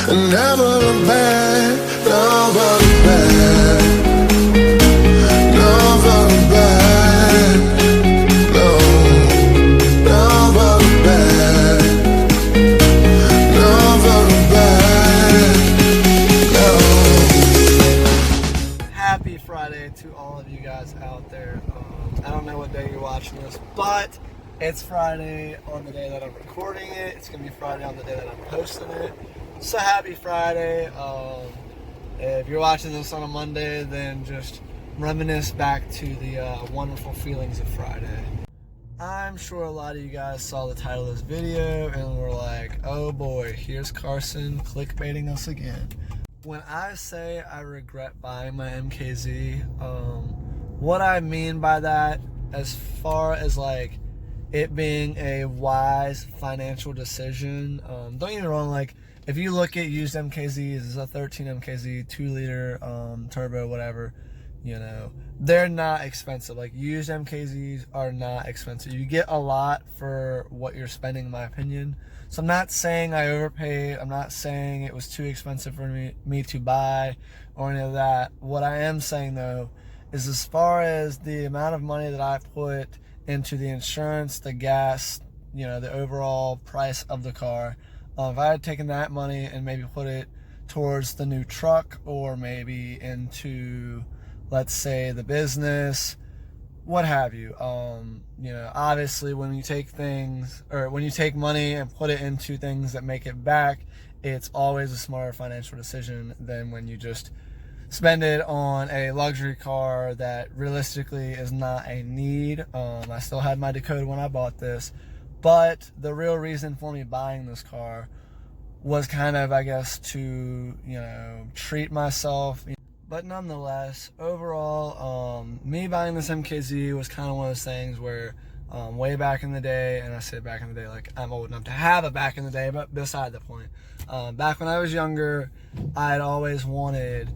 Never look back, never look back, never look back, no, never look back, never look back, no. Happy Friday to all of you guys out there. I don't know what day you're watching this, but it's Friday on the day that I'm recording it. It's going to be Friday on the day that I'm posting it. So happy Friday. If you're watching this on a Monday, then just reminisce back to the wonderful feelings of Friday. I'm sure a lot of you guys saw the title of this video and were like, oh boy, here's Carson clickbaiting us again. When I say I regret buying my MKZ, what I mean by that, as far as like it being a wise financial decision, don't get me wrong, like if you look at used MKZs, it's a 13 MKZ, 2-liter turbo, whatever, you know, they're not expensive. Like used MKZs are not expensive. You get a lot for what you're spending, in my opinion. So I'm not saying I overpaid. I'm not saying it was too expensive for me to buy or any of that. What I am saying though is as far as the amount of money that I put into the insurance, the gas, you know, the overall price of the car, if I had taken that money and maybe put it towards the new truck or maybe into, let's say, the business, what have you, you know, obviously when you take things, or when you take money and put it into things that make it back, it's always a smarter financial decision than when you just spend it on a luxury car that realistically is not a need. I still had my Dakota when I bought this, but the real reason for me buying this car was kind of, I guess, to, you know, treat myself. But nonetheless, overall, me buying this MKZ was kind of one of those things where way back in the day, and I say back in the day like I'm old enough to have a back in the day, but beside the point, back when I was younger, I'd always wanted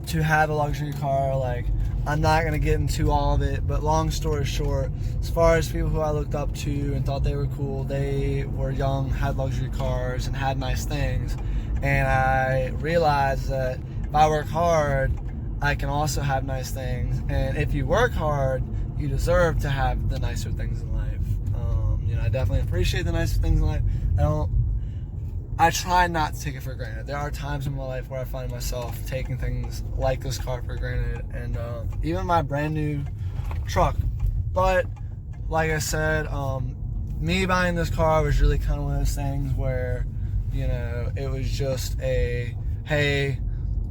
to have a luxury car. Like, I'm not going to get into all of it, but long story short, as far as people who I looked up to and thought they were cool, they were young, had luxury cars, and had nice things. And I realized that if I work hard, I can also have nice things. And if you work hard, you deserve to have the nicer things in life. You know, I definitely appreciate the nicer things in life. I try not to take it for granted. There are times in my life where I find myself taking things like this car for granted, and even my brand new truck. But like I said, me buying this car was really kind of one of those things where, you know, it was just a, hey,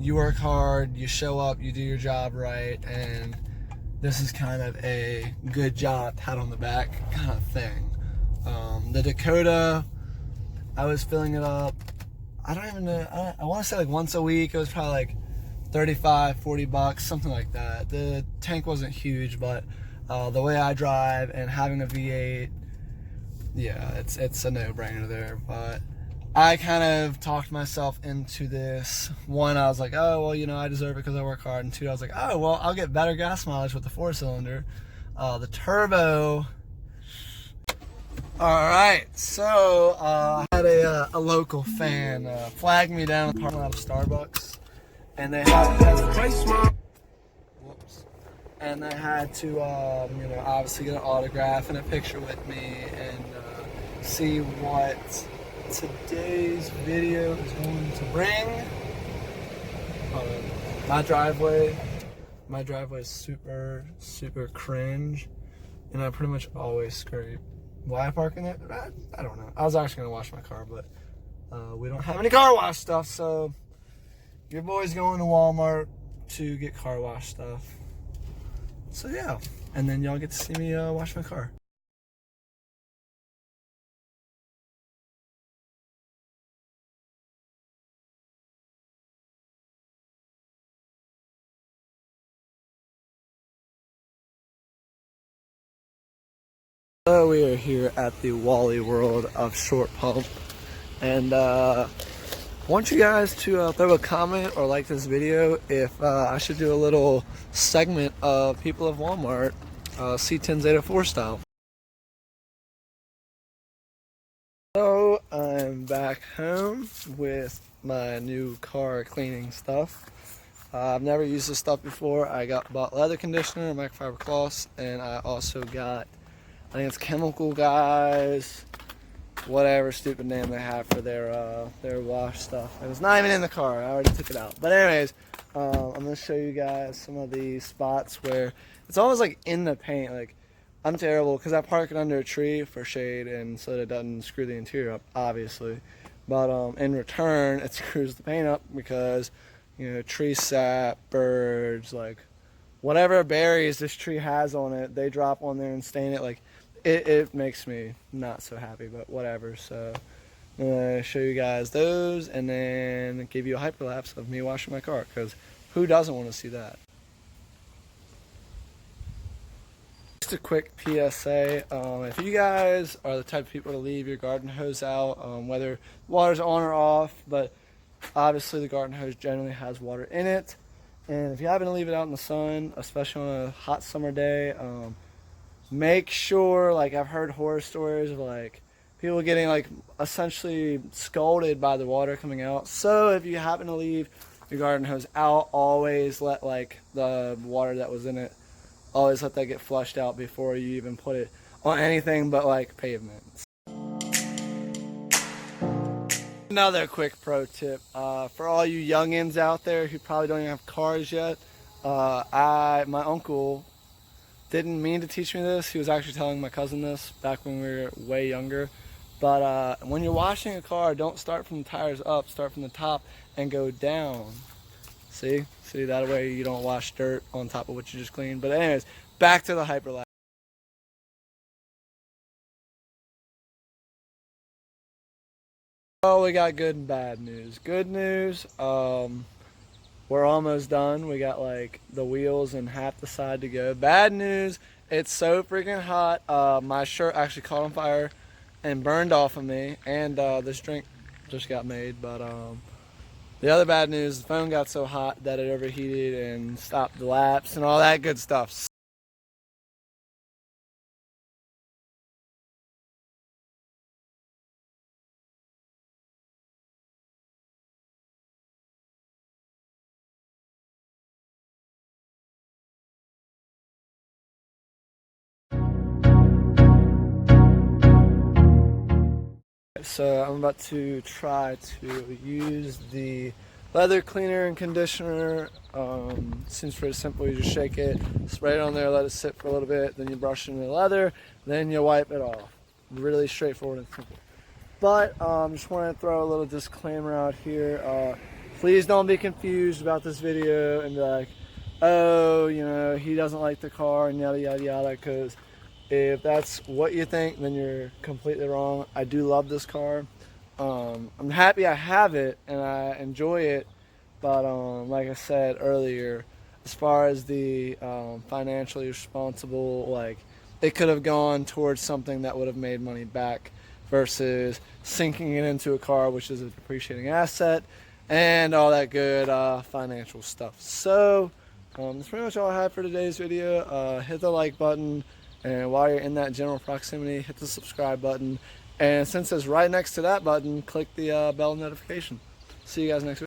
you work hard, you show up, you do your job right, and this is kind of a good job, pat on the back kind of thing. The Dakota, I was filling it up, I don't even know, I want to say like once a week. It was probably like 35, 40 bucks, something like that. The tank wasn't huge, but the way I drive and having a V8, yeah, it's a no-brainer there. But I kind of talked myself into this. One, I was like, oh, well, you know, I deserve it because I work hard. And two, I was like, oh, well, I'll get better gas mileage with the 4-cylinder. The turbo. All right, so I had a local fan flag me down in the parking lot of Starbucks, and they had to, you know, obviously get an autograph and a picture with me, and see what today's video is going to bring. My driveway is super cringe, and I pretty much always scrape. Why I park in it? I don't know. I was actually gonna wash my car, but we don't have any car wash stuff, so your boy's going to Walmart to get car wash stuff. So yeah, and then y'all get to see me wash my car. So we are here at the Wally World of Short Pump, and I want you guys to throw a comment or like this video if I should do a little segment of people of Walmart C10 style. So I'm back home with my new car cleaning stuff. I've never used this stuff before. I bought leather conditioner, microfiber cloths, and I also got, I think it's Chemical Guys, whatever stupid name they have for their wash stuff. It was not even in the car. I already took it out. But anyways, I'm gonna show you guys some of the spots where it's almost like in the paint. Like, I'm terrible because I park it under a tree for shade and so that it doesn't screw the interior up, obviously. But in return, it screws the paint up because, you know, tree sap, birds, like whatever berries this tree has on it, they drop on there and stain it. Like, it makes me not so happy, but whatever. So I'm gonna show you guys those and then give you a hyperlapse of me washing my car, because who doesn't want to see that? Just a quick PSA, if you guys are the type of people to leave your garden hose out, whether water's on or off, but obviously the garden hose generally has water in it, and if you happen to leave it out in the sun, especially on a hot summer day, make sure, like, I've heard horror stories of like people getting like essentially scalded by the water coming out. So if you happen to leave your garden hose out, always let like the water that was in it, always let that get flushed out before you even put it on anything but like pavement. Another quick pro tip for all you youngins out there who probably don't even have cars yet. My uncle didn't mean to teach me this. He was actually telling my cousin this back when we were way younger. But when you're washing a car, don't start from the tires up, start from the top and go down. See, that way you don't wash dirt on top of what you just cleaned. But anyways, back to the hyperlapse. Oh, we got good and bad news. Good news, we're almost done. We got like the wheels and half the side to go. Bad news, it's so freaking hot. My shirt actually caught on fire and burned off of me, and this drink just got made. But the other bad news, the phone got so hot that it overheated and stopped the laps and all that good stuff. So I'm about to try to use the leather cleaner and conditioner. Seems pretty simple. You just shake it, spray it on there, let it sit for a little bit, then you brush it in the leather, then you wipe it off. Really straightforward and simple. But just want to throw a little disclaimer out here. Please don't be confused about this video and be like, oh, you know, he doesn't like the car and yada yada yada, because if that's what you think, then you're completely wrong. I do love this car. I'm happy I have it and I enjoy it, but like I said earlier, as far as the financially responsible, like, it could have gone towards something that would have made money back versus sinking it into a car, which is a depreciating asset, and all that good financial stuff. So that's pretty much all I have for today's video. Hit the like button, and while you're in that general proximity, hit the subscribe button, and since it's right next to that button, click the bell notification. See you guys next week.